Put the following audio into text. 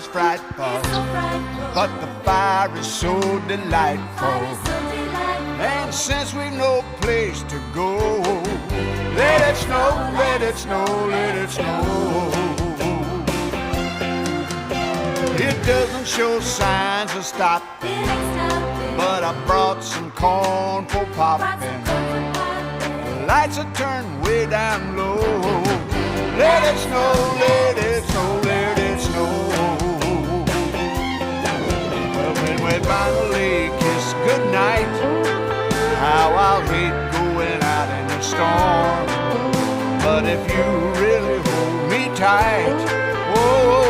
is frightful, but the fire is so delightful. And since we've no place to go, let it snow, let it snow, let it snow. It doesn't show signs of stopping, but I brought some corn for popping. The lights are turned way down low. Let it snow, let it snow, let it snow. Well, when we finally kiss goodnight, how I'll hate going out in the storm. But if you really hold me tight, oh,